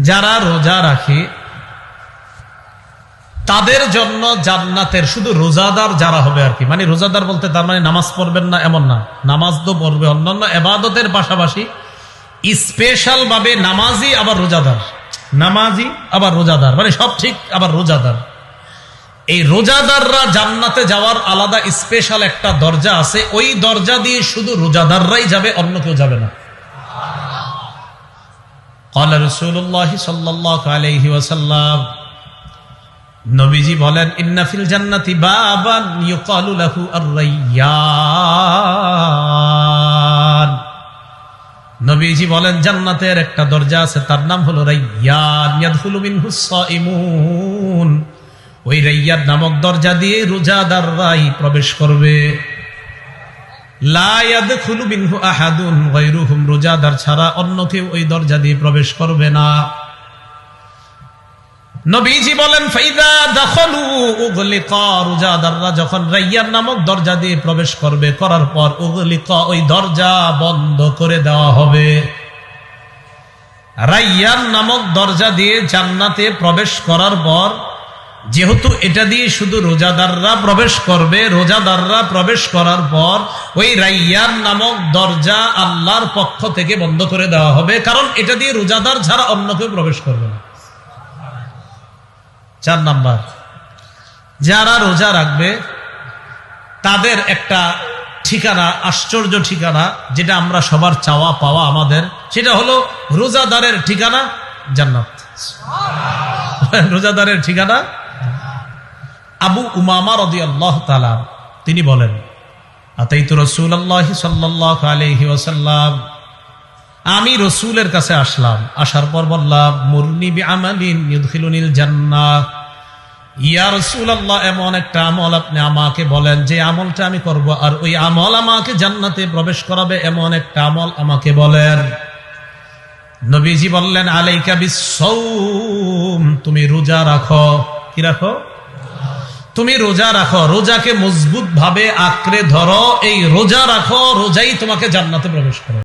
যারা রোজা রাখে তাদের জন্য জান্নাতের, শুধু রোজাদার যারা হবে আর কি, মানে রোজাদার বলতে তার মানে নামাজ পড়বেন না এমন না, নামাজ তো পড়বে, অন্যান্য ইবাদতের পাশাপাশি স্পেশাল ভাবে নামাজি আবার রোজাদার, নামাজি আবার রোজাদার, মানে সব ঠিক আবার রোজাদার। এই রোজাদাররা জান্নাতে যাওয়ার আলাদা স্পেশাল একটা দরজা আছে, ওই দরজা দিয়ে শুধু রোজাদাররাই যাবে, অন্য কেউ যাবে না। ক্বালা রাসূলুল্লাহ সাল্লাল্লাহু আলাইহি ওয়াসাল্লাম, নবীজি বলেন, ইন্না ফিল জান্নাতি বাবান ইউকালু লাহু আর-রায়্যান। নবীজি বলেন জান্নাতের একটা দরজা আছে, তার নাম হলো রায়্যান, ইয়াদখুলু মিনহুস সাইমুন। ওই রায়্যান নামক দরজা দিয়ে রোজাদাররাই প্রবেশ করবে। লা ইয়াদখুলু মিনহু আহাদুন গায়রুহুম, রোজাদার ছাড়া অন্য কেউ ওই দরজা দিয়ে প্রবেশ করবে না। নবীজি বলেন, ফাইদা দাখালু উগলিকা, রোজাদাররা যখন রায়্যান নামক দরজা দিয়ে প্রবেশ করবে, করার পর উগলিকা, ওই দরজা বন্ধ করে দেওয়া হবে। রায়্যান নামক দরজা দিয়ে জান্নাতে প্রবেশ করার পর, যেহেতু এটা দিয়ে শুধু রোজাদাররা প্রবেশ করবে, রোজাদাররা প্রবেশ করার পর ওই রায়্যান নামক দরজা আল্লাহর পক্ষ থেকে বন্ধ করে দেওয়া হবে, কারণ এটা দিয়ে রোজাদার ছাড়া অন্য কেউ প্রবেশ করবে না। 4 নাম্বার, যারা রোজা রাখবে তাদের একটা ঠিকানা, আশ্চর্য ঠিকানা, যেটা আমরা সবার চাওয়া পাওয়া আমাদের, সেটা হলো রোজাদারের ঠিকানা জান্নাত। রোজাদারের ঠিকানা। আবু উমামা রাদিয়াল্লাহু তাআলা তিনি বলেন, আতাইতু রাসূলুল্লাহ সাল্লাল্লাহু আলাইহি ওয়াসাল্লাম, আমি রসুলের কাছে আসলাম, আসার পর বললাম, মুরনি বিআমালিন ইউদখিলুনিল জান্নাহ, ইয়া রাসূলুল্লাহ, এমন একটা আমল আপনি আমাকে বলেন যে আমলটা আমি করব, আর ওই আমল আমাকে জান্নাতে প্রবেশ করাবে, এমন একটা আমল আমাকে বলেন। নবীজি বললেন, আলাইকা বিস-সাওম, তুমি রোজা রাখো। কি রাখো? তুমি রোজা রাখো, রোজাকে মজবুত ভাবে আঁকড়ে ধরো, এই রোজা রাখো, রোজাই তোমাকে জান্নাতে প্রবেশ করো।